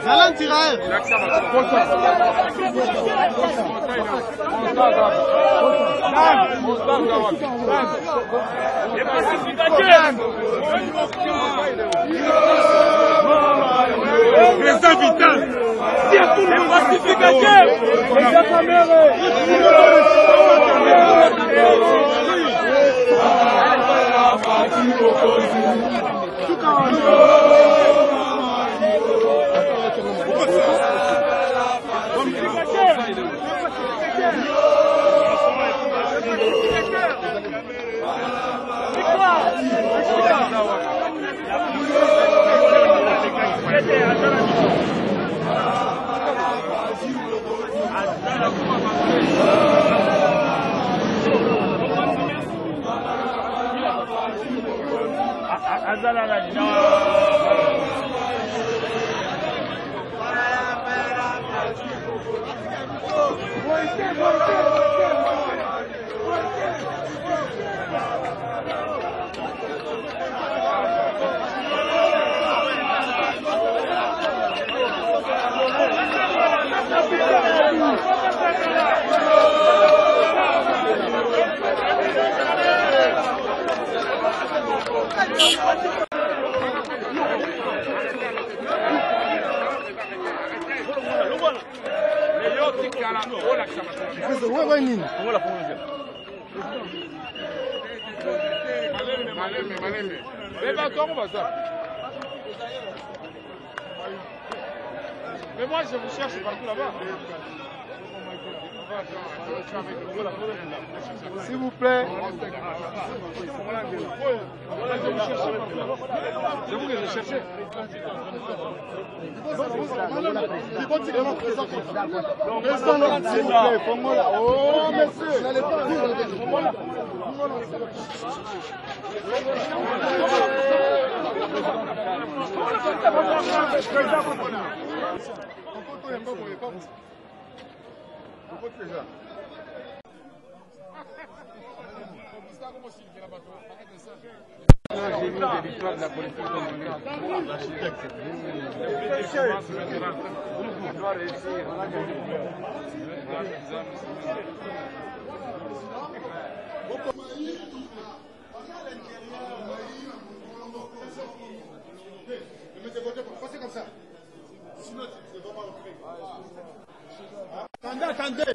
Zalan Tiraer. Président Vital. Mais moi je vous cherche partout là-bas. S'il vous plaît. C'est vous que je cherchais. S'il vous plaît, fais-moi là. Oh, monsieur. J'ai vu des victoires de la politique de l'architecte. On doit réussir. Comme ça. Sinon, c'est vraiment attendez, attendez.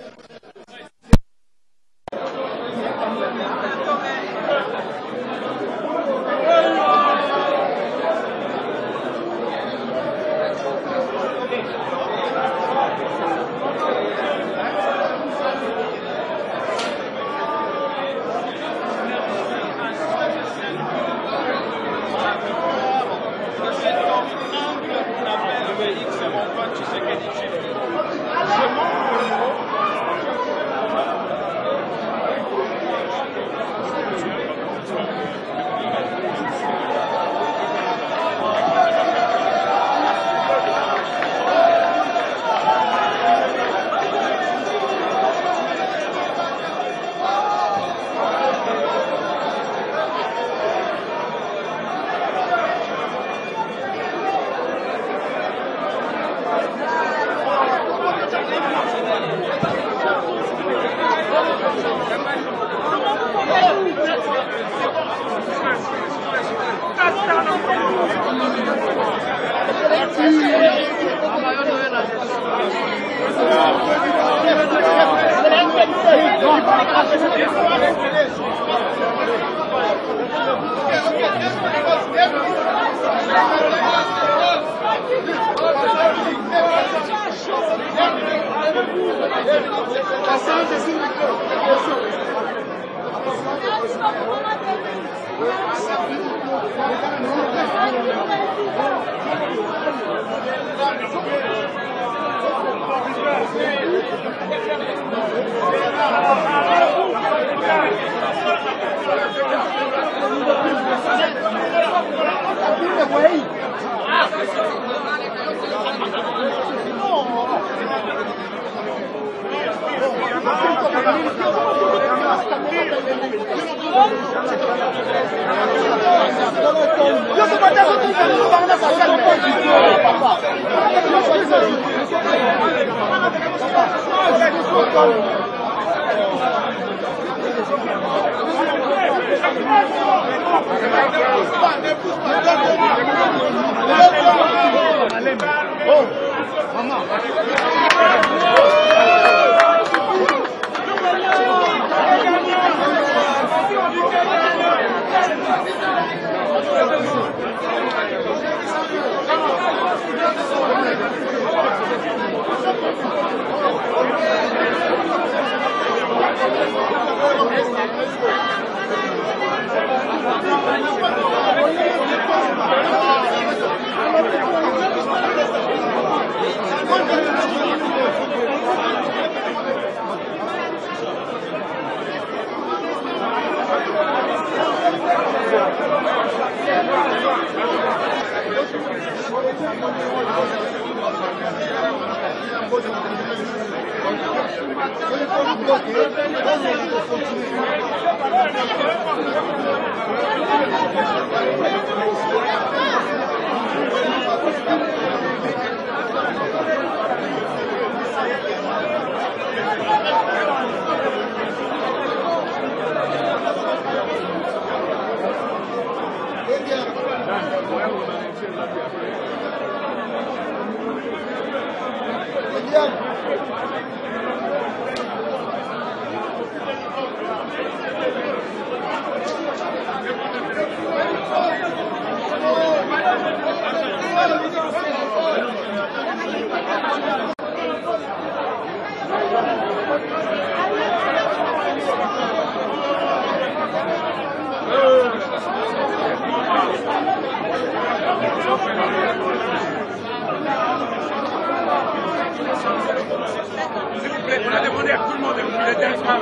On a demandé à tout le monde de filer d'un soir.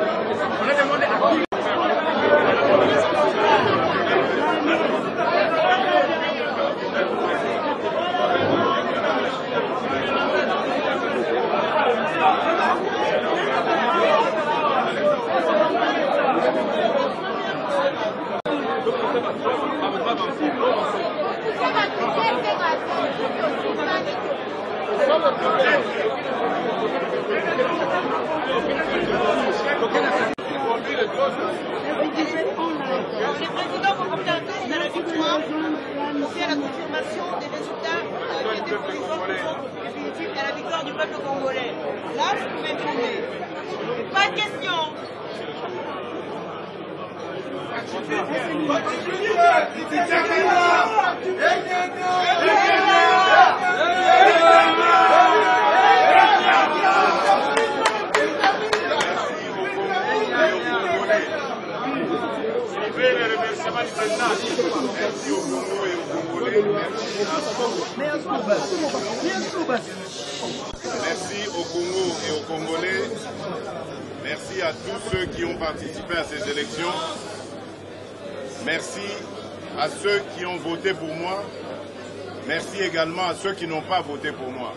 On a demandé à tout le monde. Les présidents vont porter un toast à la victoire, aussi à la confirmation des résultats qui étaient provisoires définitifs à la victoire du peuple congolais. Là, vous pouvez tourner. Pas de questions. Merci au Congo et aux Congolais. Merci à tous ceux qui ont participé à ces élections. Merci à ceux qui ont voté pour moi. Merci également à ceux qui n'ont pas voté pour moi.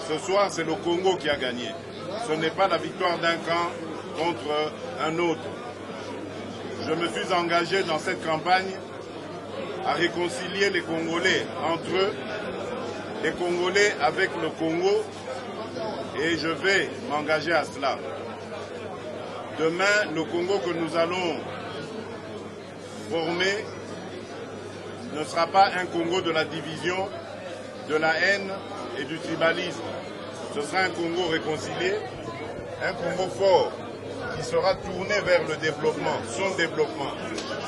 Ce soir, c'est le Congo qui a gagné. Ce n'est pas la victoire d'un camp contre un autre. Je me suis engagé dans cette campagne à réconcilier les Congolais entre eux, les Congolais avec le Congo, et je vais m'engager à cela. Demain, le Congo que nous allons former ne sera pas un Congo de la division, de la haine et du tribalisme. Ce sera un Congo réconcilié, un Congo fort, qui sera tourné vers le développement, son développement,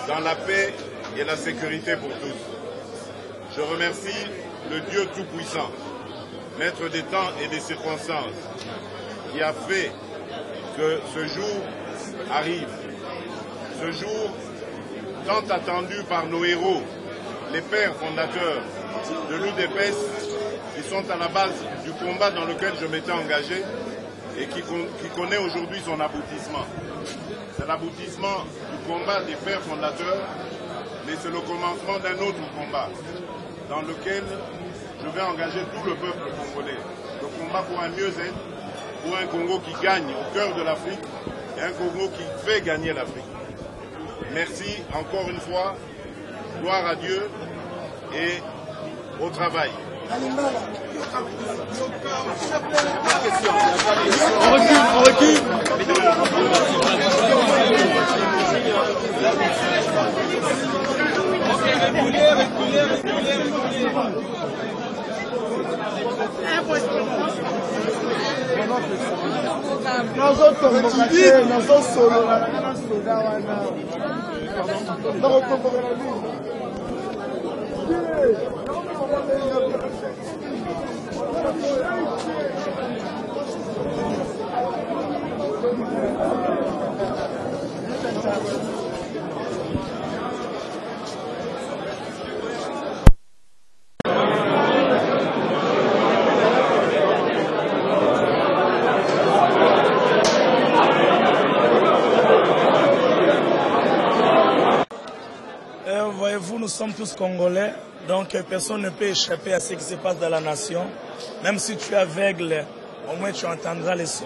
dans la paix et la sécurité pour tous. Je remercie le Dieu Tout-Puissant, maître des temps et des circonstances, qui a fait que ce jour arrive. Ce jour tant attendu par nos héros, les pères fondateurs de l'UDPS, qui sont à la base du combat dans lequel je m'étais engagé et qui connaît aujourd'hui son aboutissement. C'est l'aboutissement du combat des pères fondateurs mais c'est le commencement d'un autre combat dans lequel je vais engager tout le peuple congolais. Le combat pour un mieux-être, pour un Congo qui gagne au cœur de l'Afrique et un Congo qui fait gagner l'Afrique. Merci encore une fois, gloire à Dieu et au travail. On recule. Voyez-vous, nous sommes tous Congolais, donc personne ne peut échapper à ce qui se passe dans la nation. Même si tu es aveugle, au moins tu entendras les sons.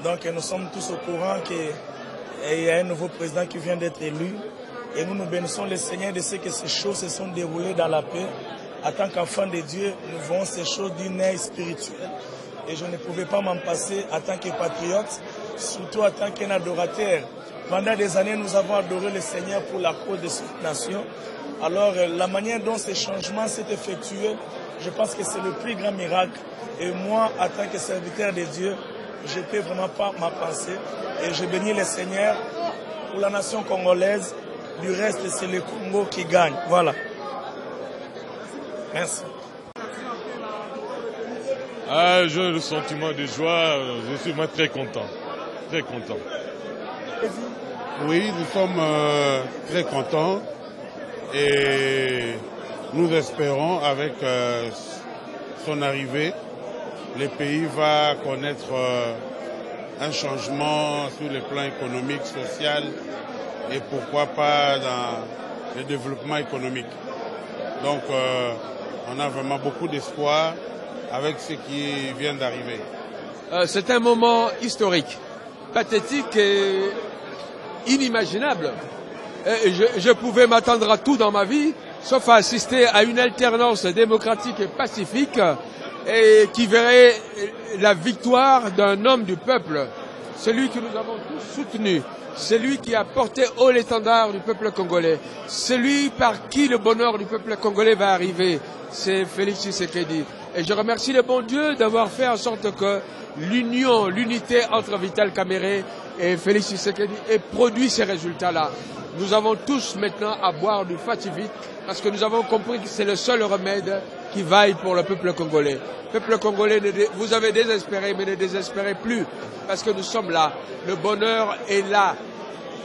Donc nous sommes tous au courant qu'il y a un nouveau président qui vient d'être élu. Et nous nous bénissons le Seigneur de ce que ces choses se sont déroulées dans la paix. En tant qu'enfants de Dieu, nous voyons ces choses d'une œil spirituelle. Et je ne pouvais pas m'en passer en tant que patriote, surtout en tant qu'un adorateur. Pendant des années, nous avons adoré le Seigneur pour la cause de cette nation. Alors, la manière dont ces changements s'est effectué, je pense que c'est le plus grand miracle. Et moi, en tant que serviteur de Dieu, je ne peux vraiment pas m'en passer. Et je bénis le Seigneur pour la nation congolaise. Du reste, c'est le Congo qui gagne. Voilà. Merci. Ah, j'ai le sentiment de joie. Je suis moi très content. Très content. Oui, nous sommes très contents et nous espérons avec son arrivée, le pays va connaître un changement sur le plan économique, social et pourquoi pas dans le développement économique. Donc on a vraiment beaucoup d'espoir avec ce qui vient d'arriver. C'est un moment historique, pathétique et inimaginable. Je pouvais m'attendre à tout dans ma vie, sauf à assister à une alternance démocratique et pacifique et qui verrait la victoire d'un homme du peuple, celui que nous avons tous soutenu, celui qui a porté haut l'étendard du peuple congolais, celui par qui le bonheur du peuple congolais va arriver, c'est Félix Tshisekedi. Et je remercie le bon Dieu d'avoir fait en sorte que l'union, l'unité entre Vital Kamerhe et Félix Tshisekedi ait produit ces résultats-là. Nous avons tous maintenant à boire du Fativite parce que nous avons compris que c'est le seul remède qui vaille pour le peuple congolais. Peuple congolais, vous avez désespéré, mais ne désespérez plus parce que nous sommes là. Le bonheur est là.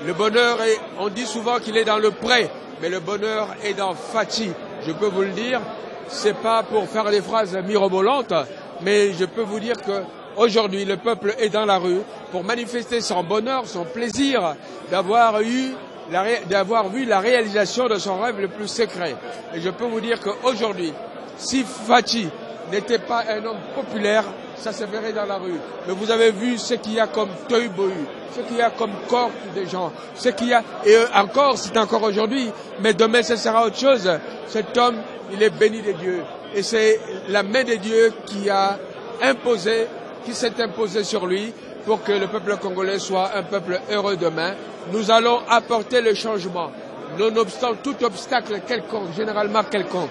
Le bonheur est, on dit souvent qu'il est dans le pré, mais le bonheur est dans Fati. Je peux vous le dire, c'est pas pour faire des phrases mirobolantes, mais je peux vous dire que aujourd'hui, le peuple est dans la rue pour manifester son bonheur, son plaisir d'avoir vu la réalisation de son rêve le plus secret. Et je peux vous dire qu'aujourd'hui, si Fati n'était pas un homme populaire, ça se verrait dans la rue. Mais vous avez vu ce qu'il y a comme tohu-bohu, ce qu'il y a comme corps des gens, ce qu'il y a, et encore, c'est encore aujourd'hui, mais demain ce sera autre chose. Cet homme, il est béni de Dieu. Et c'est la main de Dieu qui a imposé, qui s'est imposée sur lui pour que le peuple congolais soit un peuple heureux demain. Nous allons apporter le changement, nonobstant tout obstacle quelconque, généralement quelconque.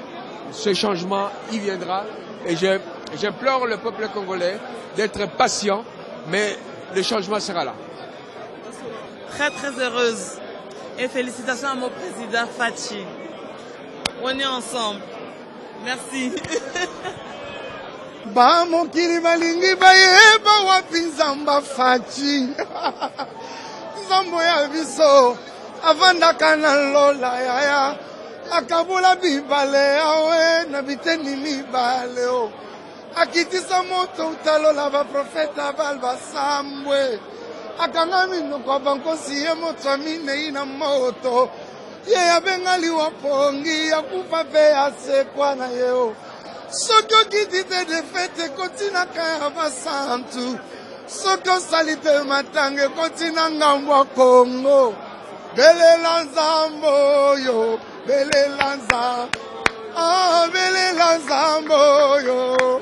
Ce changement, il viendra. Et j'implore le peuple congolais d'être patient, mais le changement sera là. Très très heureuse. Et félicitations à mon président Fachi. On est ensemble. Merci. Ba mokili balingi bayeba wapi nzamba Fachi. Nzambo ya biso avandaka na lola yaya akabula bibale awe na biteni mibale o akitisa moto utalola ba profeta balba sambwe akanga minoko bankosi ye moto minei na moto ye abenga liwa pongi yakufa pe asekwa na ye soki okiti te defete kotina kaya basantu soki osali te matanga ekotina ngambo ya Kongo belela nzambe oyo belela nzambe belela nzambe oyo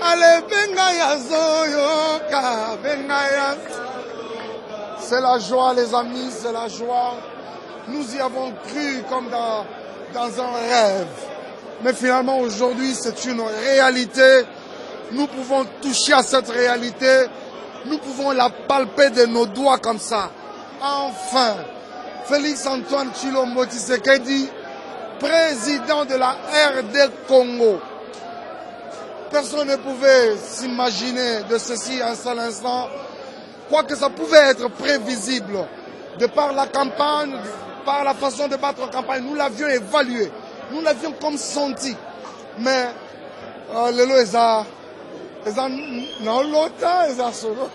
ale benga ya zoyoka benga ya. C'est la joie les amis, c'est la joie. Nous y avons cru comme dans un rêve. Mais finalement aujourd'hui c'est une réalité. Nous pouvons toucher à cette réalité. Nous pouvons la palper de nos doigts comme ça. Enfin, Félix Antoine Tshilombo Tshisekedi, président de la RD Congo. Personne ne pouvait s'imaginer de ceci un seul instant. Quoique ça pouvait être prévisible. De par la campagne, par la façon de battre la campagne, nous l'avions évalué. Nous l'avions comme senti. Mais, lelo eza non lota eza solo.